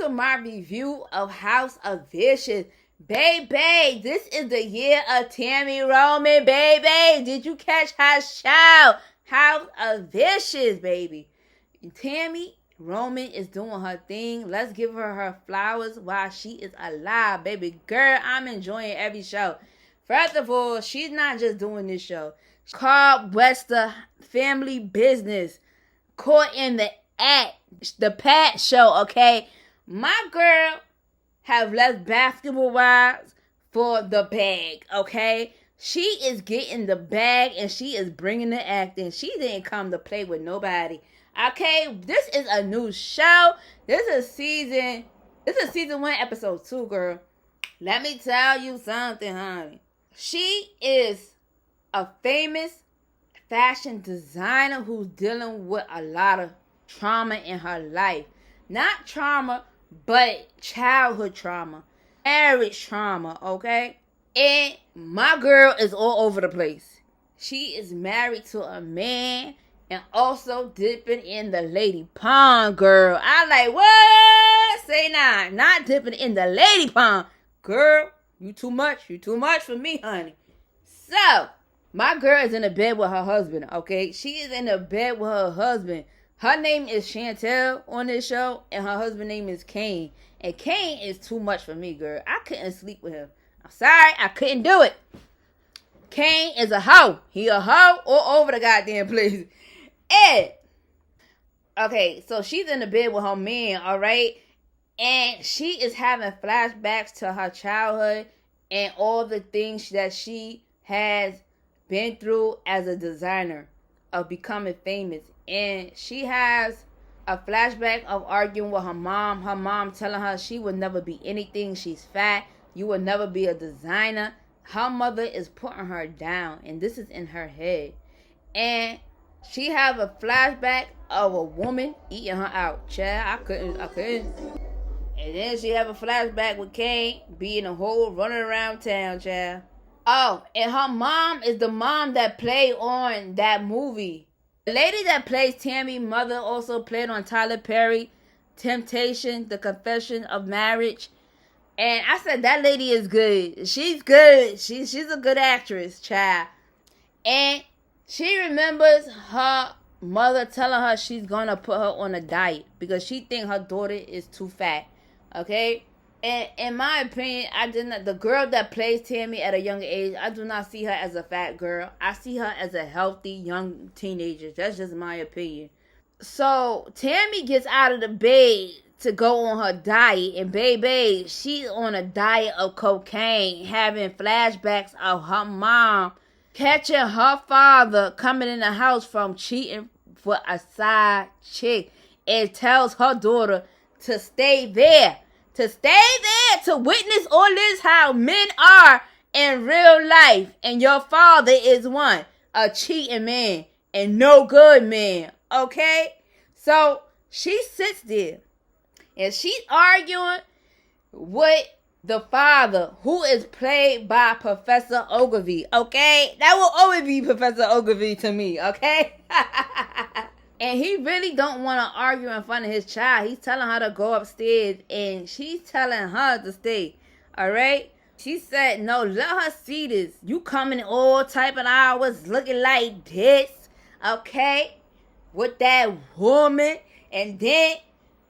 to my review of House of Vicious. Baby, this is the year of tamiroman, baby. Did you catch her show? House of Vicious, baby. Tammy Roman is doing her thing. Let's give her her flowers while she is alive, baby girl. I'm enjoying every show. First of all, she's not just doing this show. She's called Wester Family Business. Caught in the act. The Pat Show, okay? My girl have left basketball wives for the bag, okay? She is getting the bag and she is bringing the acting. She didn't come to play with nobody. Okay, this is a new show. This is season 1, episode 2, girl. Let me tell you something, honey. She is a famous fashion designer who's dealing with a lot of trauma in her life. Not trauma, but childhood trauma. Marriage trauma, okay? And my girl is all over the place. She is married to a man and also dipping in the lady pond, girl. I like, what? Say nah. Not dipping in the lady pond. Girl, you too much. You too much for me, honey. So, my girl is in the bed with her husband, okay? She is in the bed with her husband. Her name is Chantel on this show, and her husband's name is Kane. And Kane is too much for me, girl. I couldn't sleep with him. I'm sorry, I couldn't do it. Kane is a hoe. He a hoe all over the goddamn place. Okay, so she's in the bed with her man, alright? And she is having flashbacks to her childhood and all the things that she has been through as a designer of becoming famous. And she has a flashback of arguing with her mom. Her mom telling her she would never be anything. She's fat. You will never be a designer. Her mother is putting her down. And this is in her head. And she have a flashback of a woman eating her out. Child, I couldn't. And then she have a flashback with Kane being a whole running around town, child. Oh, and her mom is the mom that played on that movie. The lady that plays Tammy's mother also played on Tyler Perry, Temptation, The Confession of Marriage. And I said, that lady is good. She's good. She's a good actress, child. And she remembers her mother telling her she's going to put her on a diet because she thinks her daughter is too fat. Okay? And in my opinion, the girl that plays Tammy at a young age, I do not see her as a fat girl. I see her as a healthy young teenager. That's just my opinion. So Tammy gets out of the bed to go on her diet, and baby, she's on a diet of cocaine, having flashbacks of her mom catching her father coming in the house from cheating for a side chick, and tells her daughter to stay there. To witness all this, how men are in real life. And your father is one, a cheating man and no good man. Okay? So she sits there and she's arguing with the father, who is played by Professor Ogilvy. Okay? That will always be Professor Ogilvy to me. Okay? And he really don't want to argue in front of his child. He's telling her to go upstairs, and she's telling her to stay. All right? She said, no, let her see this. You coming all type of hours looking like this, okay? With that woman. And then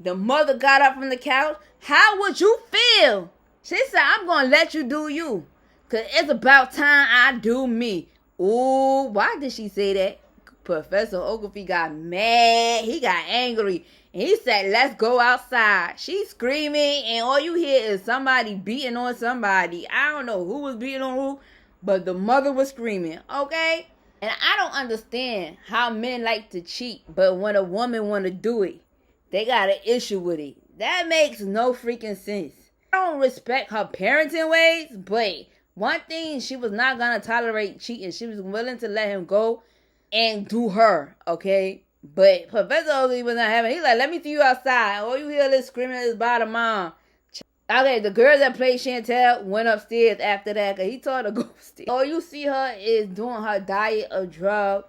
the mother got up from the couch. How would you feel? She said, I'm going to let you do you. Because it's about time I do me. Ooh, why did she say that? Professor Ogilvy got mad. He got angry. And he said, let's go outside. She's screaming, and all you hear is somebody beating on somebody. I don't know who was beating on who, but the mother was screaming, okay? And I don't understand how men like to cheat, but when a woman want to do it, they got an issue with it. That makes no freaking sense. I don't respect her parenting ways, but one thing, she was not going to tolerate cheating. She was willing to let him go and do her, okay? But Professor Ogilvy was not having it. He's like, let me see you outside. All you hear is screaming is by the mom. Okay, the girl that played Chantel went upstairs after that because he told her to go upstairs. All you see her is doing her diet of drugs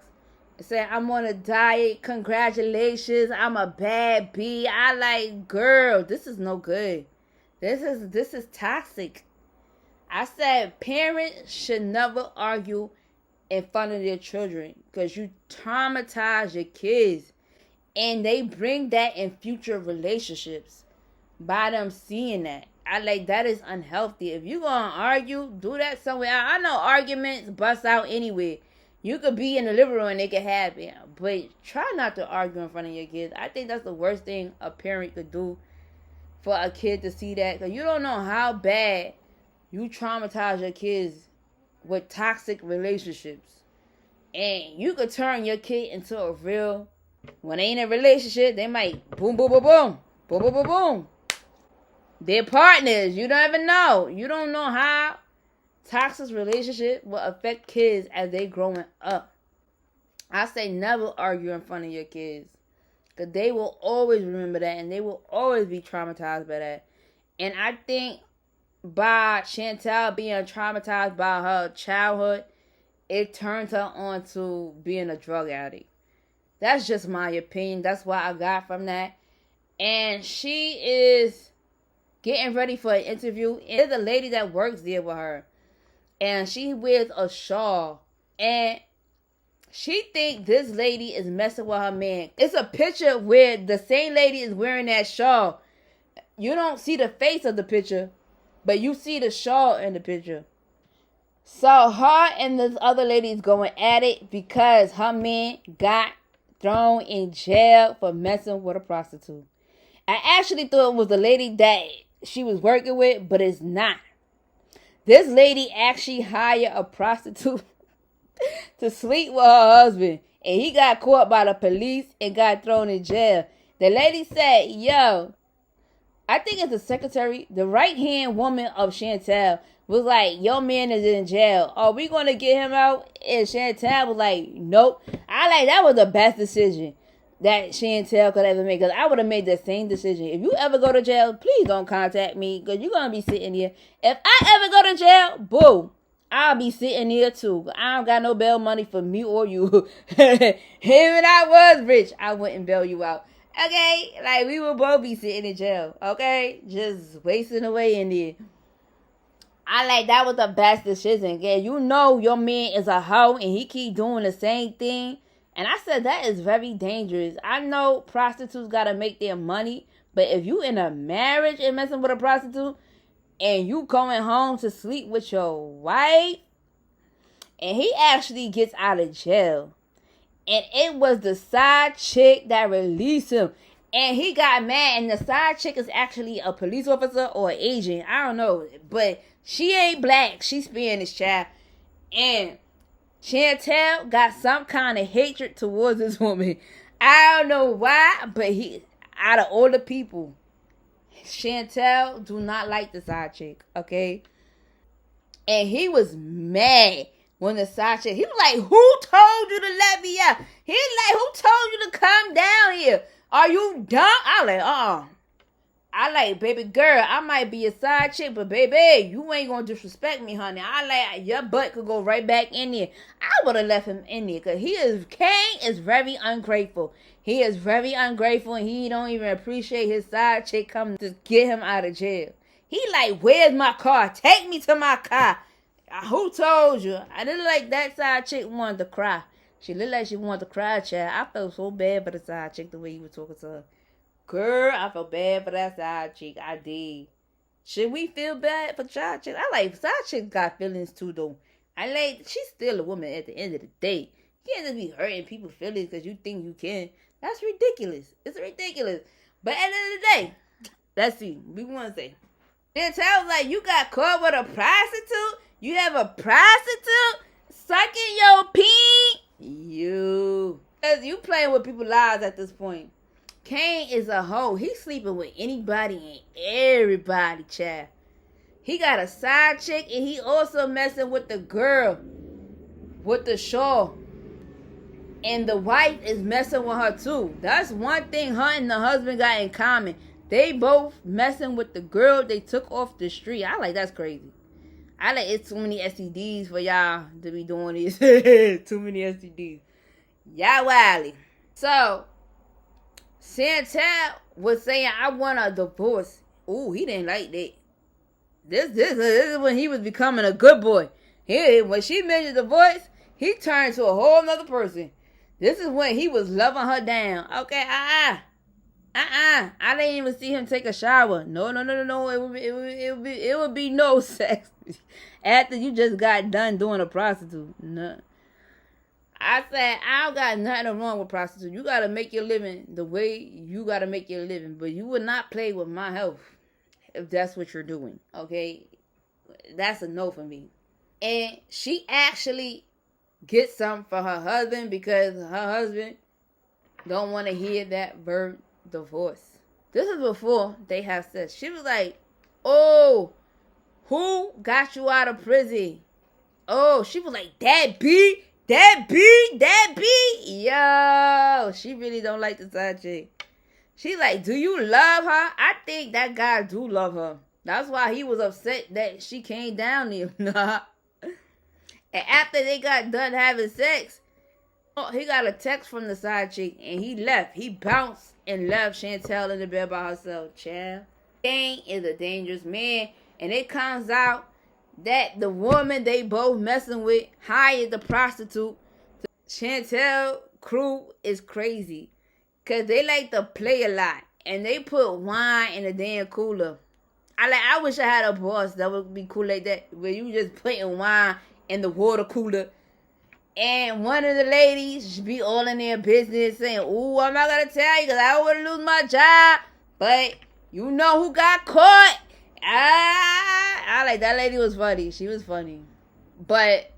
Saying, I'm on a diet. Congratulations. I'm a bad bee. I like, girl, this is no good. This is toxic. I said parents should never argue in front of their children because you traumatize your kids, and they bring that in future relationships by them seeing that. I like that is unhealthy. If you gonna argue, do that somewhere else. I know arguments bust out anyway. You could be in the living room and it could happen, but try not to argue in front of your kids. I think that's the worst thing a parent could do for a kid to see that, because you don't know how bad you traumatize your kids with toxic relationships. And you could turn your kid into a real, when they in a relationship, they might boom, boom, boom, boom, boom, boom, boom, boom. They're partners. You don't even know. You don't know how toxic relationship will affect kids as they growing up. I say never argue in front of your kids, because they will always remember that, and they will always be traumatized by that. And I think by Chantel being traumatized by her childhood, it turned her on to being a drug addict. That's just my opinion. That's what I got from that. And she is getting ready for an interview. There's a lady that works there with her, and she wears a shawl, and she think this lady is messing with her man. It's a picture where the same lady is wearing that shawl. You don't see the face of the picture, but you see the shawl in the picture. So her and this other lady is going at it because her man got thrown in jail for messing with a prostitute. I actually thought it was the lady that she was working with, but it's not. This lady actually hired a prostitute to sleep with her husband, and he got caught by the police and got thrown in jail. The lady said, yo, I think it's the secretary, the right-hand woman of Chantel, was like, your man is in jail. Are we going to get him out? And Chantel was like, nope. I like, that was the best decision that Chantel could ever make, because I would have made the same decision. If you ever go to jail, please don't contact me, because you're going to be sitting here. If I ever go to jail, boo, I'll be sitting here too. I don't got no bail money for me or you. Even if I was rich, I wouldn't bail you out. Okay? Like, we would both be sitting in jail. Okay? Just wasting away in there. I like, that was the best decision. Yeah, you know your man is a hoe and he keep doing the same thing. And I said that is very dangerous. I know prostitutes got to make their money, but if you in a marriage and messing with a prostitute and you going home to sleep with your wife, and he actually gets out of jail, and it was the side chick that released him, and he got mad, and the side chick is actually a police officer or an agent. I don't know, but she ain't black. She's Spanish, child. And Chantel got some kind of hatred towards this woman. I don't know why, but he, out of all the people, Chantel do not like the side chick, okay? And he was mad when the side chick, he was like, who told you to let me out? He was like, who told you to come down here? Are you dumb? I like, I like, baby girl, I might be a side chick, but baby, you ain't gonna disrespect me, honey. I like, your butt could go right back in there. I would have left him in there, because Kane is very ungrateful. He is very ungrateful, and he don't even appreciate his side chick coming to get him out of jail. He like, where's my car? Take me to my car. Who told you? I didn't like that side chick wanted to cry. She looked like she wanted to cry, child. I felt so bad for the side chick the way he was talking to her. Girl, I felt bad for that side chick. I did. Should we feel bad for side chick? I like, side chicks got feelings too, though. I like, she's still a woman at the end of the day. You can't just be hurting people's feelings because you think you can. That's ridiculous. It's ridiculous. But at the end of the day, let's see. We want to say. Then tell like, you got caught with a prostitute? You have a prostitute sucking your pee? You playing with people's lives at this point. Kane is a hoe. He's sleeping with anybody and everybody, child. He got a side chick, and he also messing with the girl with the shawl. And the wife is messing with her too. That's one thing her and the husband got in common. They both messing with the girl they took off the street. I like, that's crazy. I like, it's too many STDs for y'all to be doing this. Too many STDs. Y'all wily. So, Chantel was saying, I want a divorce. Ooh, he didn't like that. This is when he was becoming a good boy. When she mentioned divorce, he turned to a whole nother person. This is when he was loving her down. Okay, I didn't even see him take a shower. No. It would be no sex after you just got done doing a prostitute. No. I said, I don't got nothing wrong with prostitute. You got to make your living the way you got to make your living. But you would not play with my health if that's what you're doing. Okay? That's a no for me. And she actually gets something for her husband because her husband don't want to hear that word divorce. This is before they have sex. She was like, oh, who got you out of prison? Oh, she was like, that B. Yo, she really don't like the side chick. She like, do you love her? I think that guy do love her. That's why he was upset that she came down there. Nah. And after they got done having sex, he got a text from the side chick and he left. He bounced and left Chantel in the bed by herself. Child. Kane is a dangerous man. And it comes out that the woman they both messing with hired the prostitute. Chantel crew is crazy. Because they like to play a lot. And they put wine in a damn cooler. I wish I had a boss that would be cool like that. Where you just putting wine in the water cooler. And one of the ladies should be all in their business saying, ooh, I'm not going to tell you because I don't want to lose my job. But you know who got caught. I like that lady was funny. She was funny. But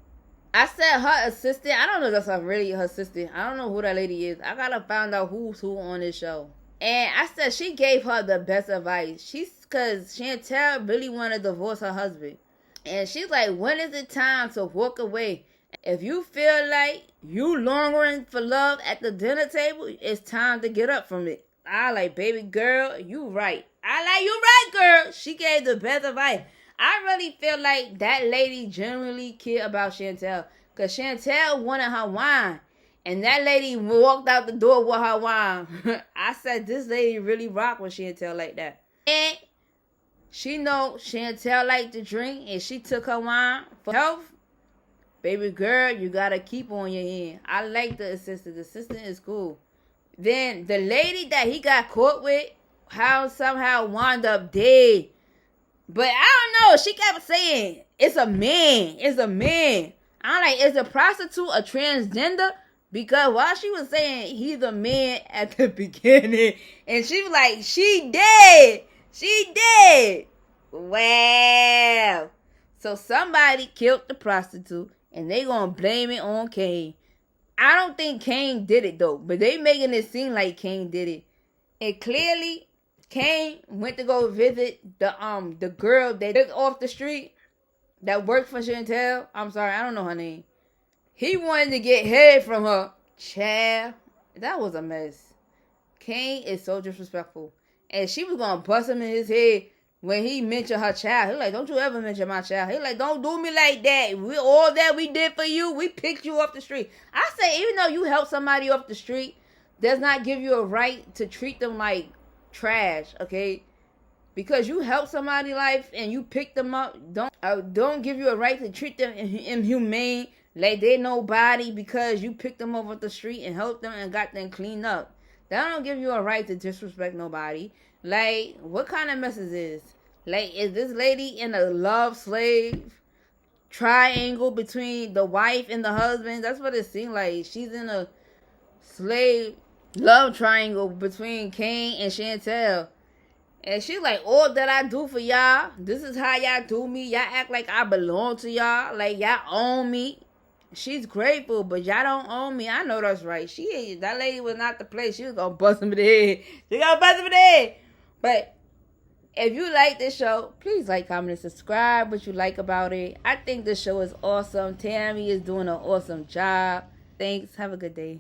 I said her assistant. I don't know if that's really her assistant. I don't know who that lady is. I got to find out who's who on this show. And I said she gave her the best advice. Because Chantel really wanted to divorce her husband. And she's like, when is it time to walk away? If you feel like you longing for love at the dinner table, it's time to get up from it. I like, baby girl, you right. I like, you right, girl. She gave the best advice. I really feel like that lady genuinely cared about Chantel. Because Chantel wanted her wine. And that lady walked out the door with her wine. I said, this lady really rocked with Chantel like that. And she know Chantel liked to drink. And she took her wine for health. Baby girl, you got to keep on your hand. I like the assistant. The assistant is cool. Then the lady that he got caught with, how somehow wound up dead. But I don't know. She kept saying, it's a man. It's a man. I'm like, is a prostitute a transgender? Because while she was saying he's a man at the beginning, and she was like, she dead. She dead. Wow. So somebody killed the prostitute, and they gonna blame it on Kane. I don't think Kane did it, though. But they making it seem like Kane did it. And clearly, Kane went to go visit the girl that lived off the street that worked for Chantel. I'm sorry, I don't know her name. He wanted to get head from her. Child, that was a mess. Kane is so disrespectful. And she was going to bust him in his head when he mentioned her child. He like, don't you ever mention my child. He like, don't do me like that. All that we did for you, we picked you off the street. I say, even though you help somebody off the street, does not give you a right to treat them like trash, okay? Because you help somebody's life and you pick them up, don't give you a right to treat them inhumane, like they nobody because you picked them up off the street and helped them and got them cleaned up. That don't give you a right to disrespect nobody. Like, what kind of mess is this? Like, is this lady in a love slave triangle between the wife and the husband? That's what it seems like. She's in a slave love triangle between Kane and Chantel. And she's like, all that I do for y'all, this is how y'all do me. Y'all act like I belong to y'all. Like y'all own me. She's grateful, but y'all don't own me. I know that's right. That lady was not the place. She was going to bust him in the head. She going to bust him in the head. But if you like this show, please like, comment, and subscribe. What you like about it. I think this show is awesome. Tammy is doing an awesome job. Thanks. Have a good day.